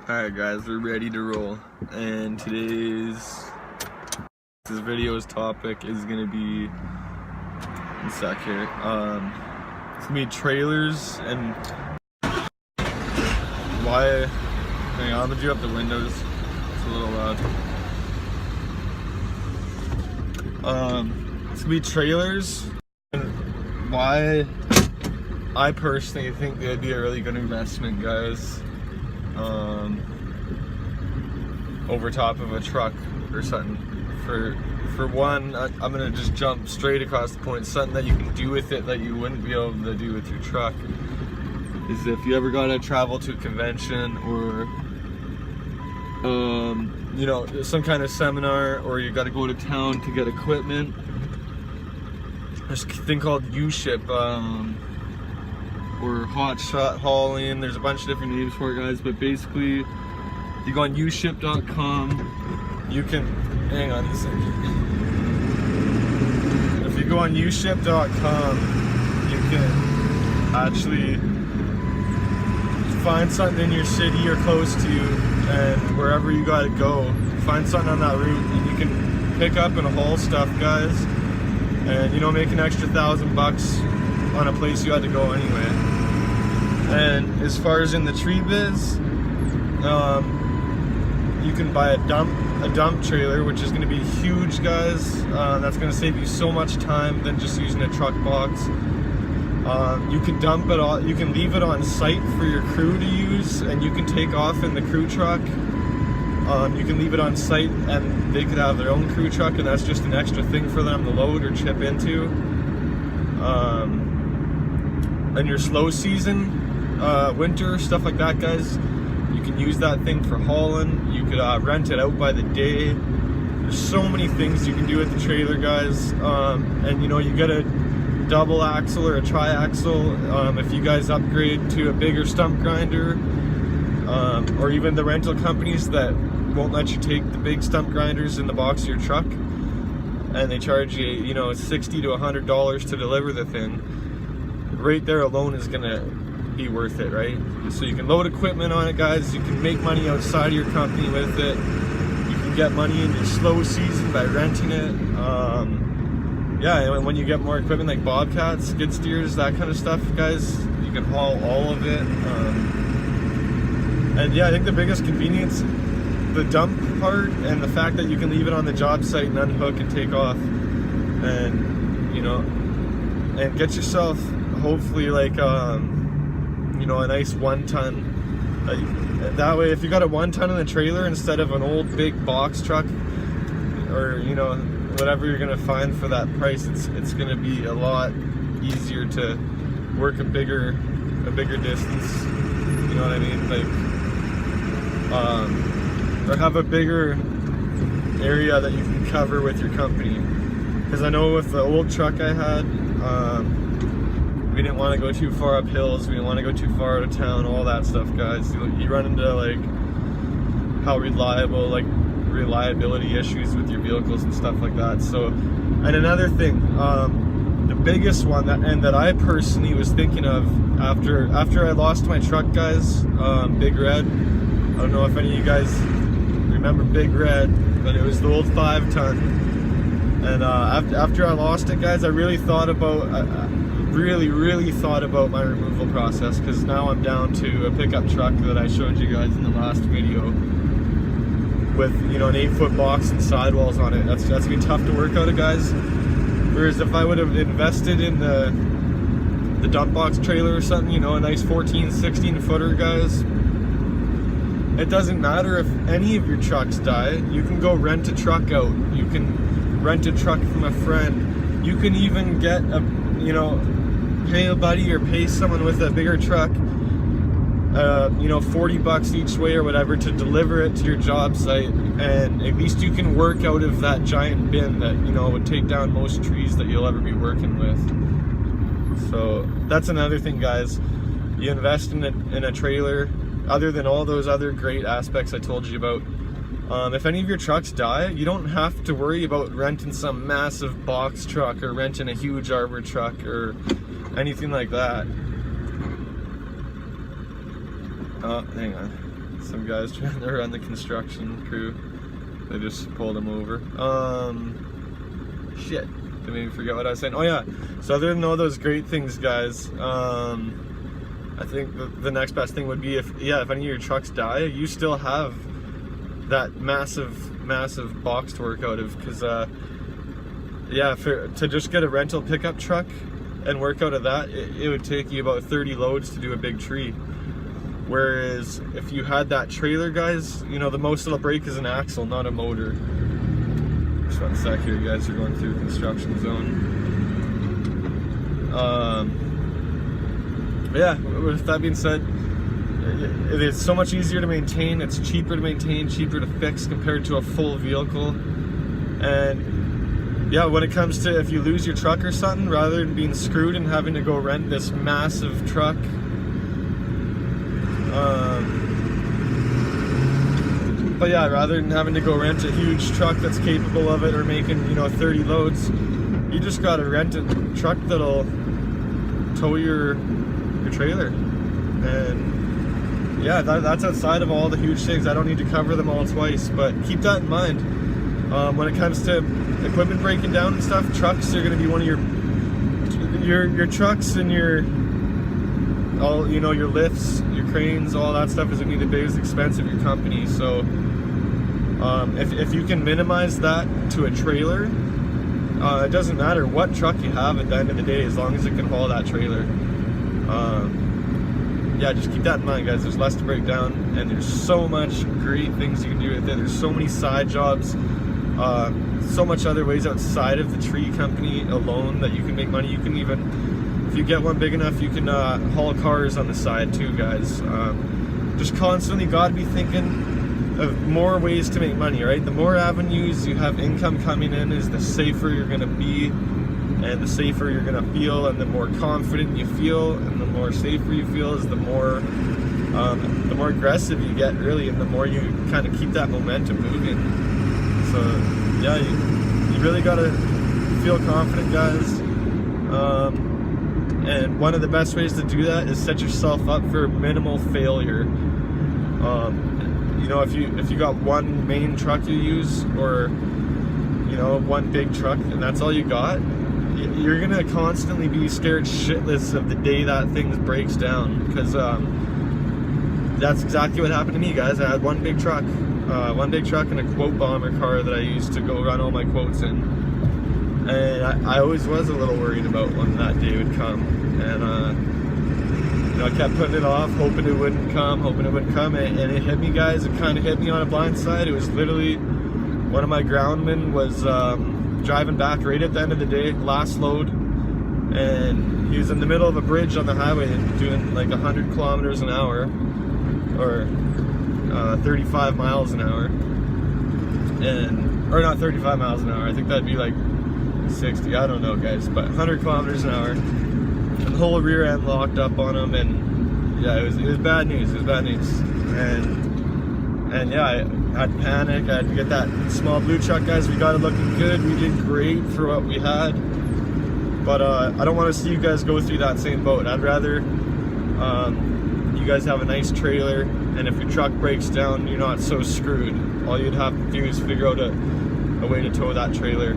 Alright guys, we're ready to roll, and this video's topic is gonna be, one sec here, it's gonna be trailers and why, hang on, I'm gonna do up the windows, it's a little loud. It's gonna be trailers and why I personally think they'd be a really good investment, guys. Over top of a truck or something. For one, I'm gonna just jump straight across the point. Something that you can do with it that you wouldn't be able to do with your truck is if you ever gotta travel to a convention or you know, some kind of seminar, or you gotta go to town to get equipment. There's a thing called U-Ship, or hot shot hauling. There's a bunch of different names for it, guys, but basically you go on uship.com, you can, hang on a second. If you go on uship.com, you can actually find something in your city or close to you, and wherever you gotta go, find something on that route, and you can pick up and haul stuff, guys, and you know, make an extra $1,000 on a place you had to go anyway. And as far as in the tree biz, you can buy a dump trailer, which is going to be huge, guys. That's going to save you so much time than just using a truck box. You can dump it all, you can leave it on site for your crew to use, and you can take off in the crew truck. You can leave it on site and they could have their own crew truck, and that's just an extra thing for them to load or chip into. In your slow season, winter, stuff like that, guys, you can use that thing for hauling. You could rent it out by the day. There's so many things you can do with the trailer, guys. And you know, you get a double axle or a tri-axle if you guys upgrade to a bigger stump grinder, or even the rental companies that won't let you take the big stump grinders in the box of your truck, and they charge you, you know, $60 to $100 to deliver the thing. Right there alone is gonna be worth it, right? So you can load equipment on it, guys. You can make money outside of your company with it. You can get money in your slow season by renting it. Yeah, and when you get more equipment like bobcats, skid steers, that kind of stuff, guys, you can haul all of it. And yeah, I think the biggest convenience, the dump part, and the fact that you can leave it on the job site and unhook and take off, and you know, and get yourself hopefully like you know, a nice 1 ton. That way, if you got a 1 ton in the trailer instead of an old big box truck, or you know, whatever you're gonna find for that price, it's gonna be a lot easier to work a bigger distance. You know what I mean? Like, or have a bigger area that you can cover with your company. Because I know with the old truck I had, we didn't want to go too far up hills, we didn't want to go too far out of town, all that stuff, guys. You run into like how reliability issues with your vehicles and stuff like that. So, and another thing, the biggest one that I personally was thinking of after I lost my truck, guys, Big Red. I don't know if any of you guys remember Big Red, but it was the old 5 ton. And after I lost it, guys, I really thought about really thought about my removal process, because now I'm down to a pickup truck that I showed you guys in the last video with, you know, an 8-foot box and sidewalls on it. That's gonna be tough to work out of, guys. Whereas if I would have invested in the dump box trailer or something, you know, a nice 14, 16 footer, guys, it doesn't matter if any of your trucks die. You can go rent a truck out. You can rent a truck from a friend. You can even get a, you know, pay a buddy or pay someone with a bigger truck, you know, $40 each way or whatever to deliver it to your job site, and at least you can work out of that giant bin that, you know, would take down most trees that you'll ever be working with. So that's another thing, guys. You invest in a trailer, other than all those other great aspects I told you about. If any of your trucks die, you don't have to worry about renting some massive box truck or renting a huge arbor truck or anything like that. Oh, hang on. some guys trying to run the construction crew. They just pulled him over. Shit. Did maybe forget what I was saying. Oh yeah. So other than all those great things, guys, I think the next best thing would be if any of your trucks die, you still have that massive box to work out of. Because to just get a rental pickup truck and work out of that, it would take you about 30 loads to do a big tree. Whereas if you had that trailer, guys, you know, the most it'll break is an axle, not a motor. Just one sec here, guys, you're going through a construction zone. Yeah, with that being said, it is so much easier to maintain, it's cheaper to maintain, cheaper to fix compared to a full vehicle. And yeah, when it comes to if you lose your truck or something, rather than being screwed and having to go rent this massive truck, but yeah, rather than having to go rent a huge truck that's capable of it or making, you know, 30 loads, you just gotta rent a truck that'll tow your trailer. And yeah, that's outside of all the huge things. I don't need to cover them all twice, but keep that in mind. When it comes to equipment breaking down and stuff, trucks are gonna be one of your trucks and your lifts, your cranes, all that stuff is gonna be the biggest expense of your company. So if you can minimize that to a trailer, it doesn't matter what truck you have at the end of the day, as long as it can haul that trailer. Yeah, just keep that in mind, guys. There's less to break down, and there's so much great things you can do with it. There's so many side jobs, so much other ways outside of the tree company alone that you can make money. You can even, if you get one big enough, you can haul cars on the side too, guys. Just constantly got to be thinking of more ways to make money, right? The more avenues you have income coming in is the safer you're going to be, and the safer you're going to feel, and the more confident you feel, and the more safer you feel is the more aggressive you get, really, and the more you kind of keep that momentum moving. So yeah, you really got to feel confident, guys. And one of the best ways to do that is set yourself up for minimal failure. You know, if you got one main truck you use, or you know, one big truck, and that's all you got, you're gonna constantly be scared shitless of the day that thing breaks down. Because that's exactly what happened to me, guys. I had one big truck and a quote bomber car that I used to go run all my quotes in. And I always was a little worried about when that day would come. And you know, I kept putting it off, hoping it wouldn't come, and it hit me, guys. It kind of hit me on a blind side. It was literally, one of my groundmen was driving back right at the end of the day, last load, and he was in the middle of a bridge on the highway doing like 100 kilometers an hour, or 35 miles an hour, or not 35 miles an hour, I think that'd be like 60, I don't know, guys, but 100 kilometers an hour, and the whole rear end locked up on him. And yeah, it was bad news. And yeah, I had to panic. I had to get that small blue truck, guys. We got it looking good. We did great for what we had, but I don't want to see you guys go through that same boat. I'd rather you guys have a nice trailer, and if your truck breaks down, you're not so screwed. All you'd have to do is figure out a way to tow that trailer.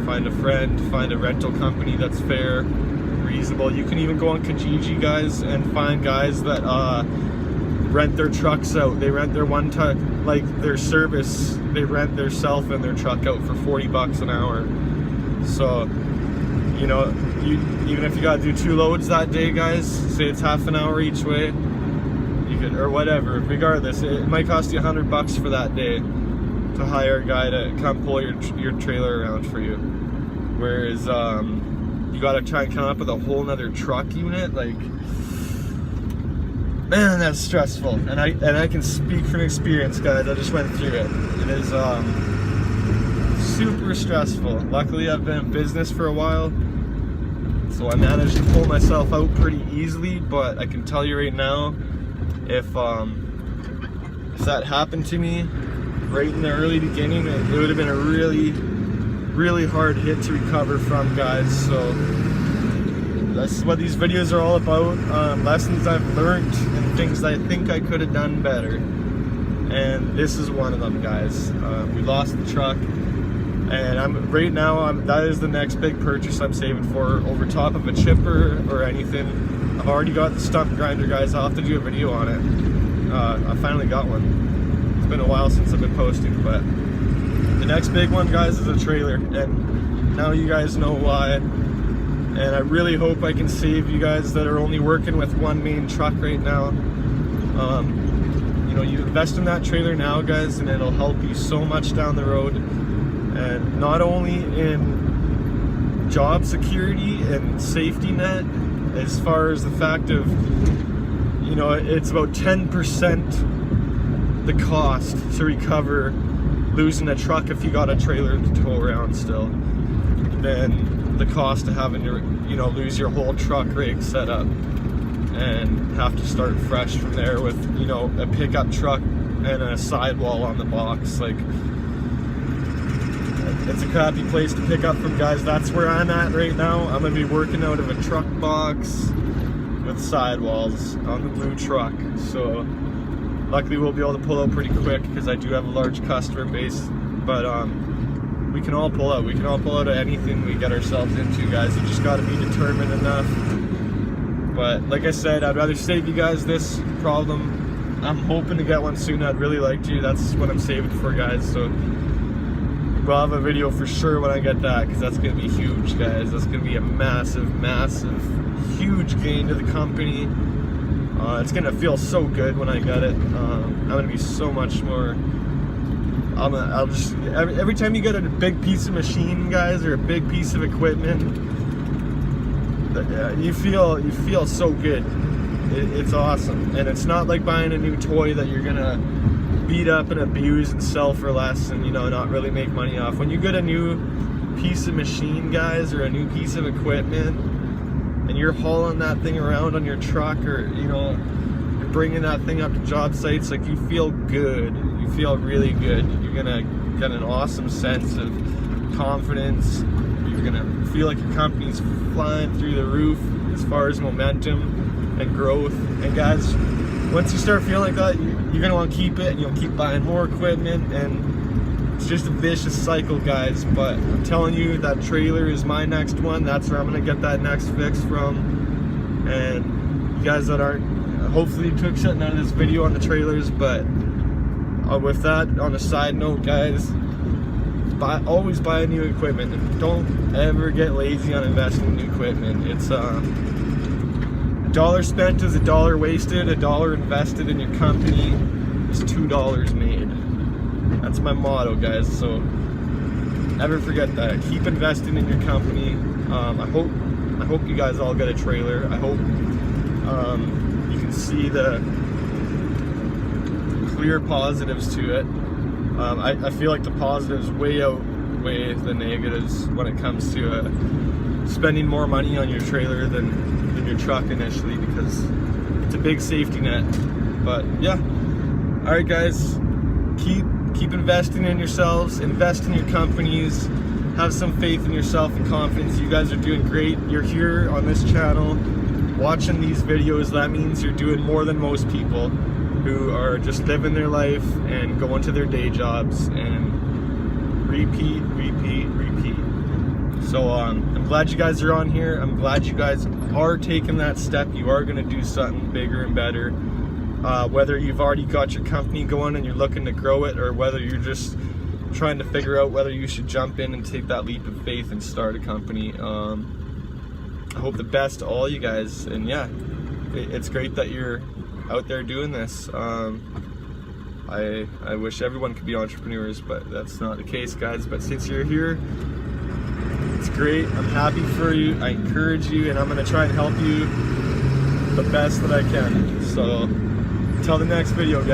Find a friend, find a rental company that's fair, reasonable. You can even go on Kijiji, guys, and find guys that rent their trucks out. They rent their their service, they rent their self and their truck out for $40 an hour. So, you know, even if you gotta do 2 loads that day, guys, say it's half an hour each way, you could, or whatever, regardless, it might cost you $100 for that day to hire a guy to come pull your trailer around for you. Whereas you gotta try and come up with a whole nother truck unit, like, man, that's stressful. And I can speak from experience, guys. I just went through it. It is super stressful. Luckily, I've been in business for a while, so I managed to pull myself out pretty easily. But I can tell you right now, if that happened to me right in the early beginning, it would have been a really, really hard hit to recover from, guys. So that's what these videos are all about. Lessons I've learned and things I think I could have done better. and this is one of them, guys. We lost the truck, and right now that is the next big purchase I'm saving for, over top of a chipper or anything. I've already got the stump grinder, guys. I'll have to do a video on it. I finally got one. It's been a while since I've been posting, but the next big one, guys, is a trailer, and now you guys know why. And I really hope I can save you guys that are only working with one main truck right now. You know, you invest in that trailer now, guys, and it'll help you so much down the road. And not only in job security and safety net, as far as the fact of, you know, it's about 10% the cost to recover losing a truck if you got a trailer to tow around still, than the cost of having to, you know, lose your whole truck rig set up and have to start fresh from there with, you know, a pickup truck and a sidewall on the box. Like, it's a crappy place to pick up from, guys. That's where I'm at right now. I'm gonna be working out of a truck box with sidewalls on the blue truck. So luckily we'll be able to pull out pretty quick because I do have a large customer base. But we can all pull out. We can all pull out of anything we get ourselves into, guys. You just gotta be determined enough. But like I said, I'd rather save you guys this problem. I'm hoping to get one soon. I'd really like to. That's what I'm saving for, guys. So we'll have a video for sure when I get that, because that's going to be huge, guys. That's going to be a massive, massive, huge gain to the company. It's going to feel so good when I get it. I'm going to be so much more... I'll just... Every time you get a big piece of machine, guys, or a big piece of equipment, you feel so good. It's awesome. And it's not like buying a new toy that you're going to beat up and abuse and sell for less and, you know, not really make money off. When you get a new piece of machine, guys, or a new piece of equipment, and you're hauling that thing around on your truck, or, you know, you're bringing that thing up to job sites, like, you feel good. You feel really good. You're gonna get an awesome sense of confidence. You're gonna feel like your company's flying through the roof as far as momentum and growth. And guys, once you start feeling like that, you're gonna want to keep it, and you'll keep buying more equipment, and it's just a vicious cycle, guys. But I'm telling you, that trailer is my next one. That's where I'm gonna get that next fix from. And you guys that aren't, hopefully you took something out of this video on the trailers. But with that, on a side note, guys, always buy new equipment, and don't ever get lazy on investing in new equipment. It's $1 spent is $1 wasted. $1 invested in your company is $2 made. That's my motto, guys. So never forget that. Keep investing in your company. I hope you guys all get a trailer. I hope you can see the clear positives to it. I feel like the positives way outweigh the negatives when it comes to spending more money on your trailer than your truck initially, because it's a big safety net. But yeah, all right, guys, keep investing in yourselves, invest in your companies, have some faith in yourself and confidence. You guys are doing great. You're here on this channel watching these videos. That means you're doing more than most people who are just living their life and going to their day jobs and repeat. So I'm glad you guys are on here. I'm glad you guys are taking that step. You are going to do something bigger and better. Whether you've already got your company going and you're looking to grow it, or whether you're just trying to figure out whether you should jump in and take that leap of faith and start a company. I hope the best to all you guys. And yeah, it's great that you're out there doing this. I wish everyone could be entrepreneurs, but that's not the case, guys. But since you're here, it's great. I'm happy for you. I encourage you, and I'm going to try and help you the best that I can. So until the next video, guys.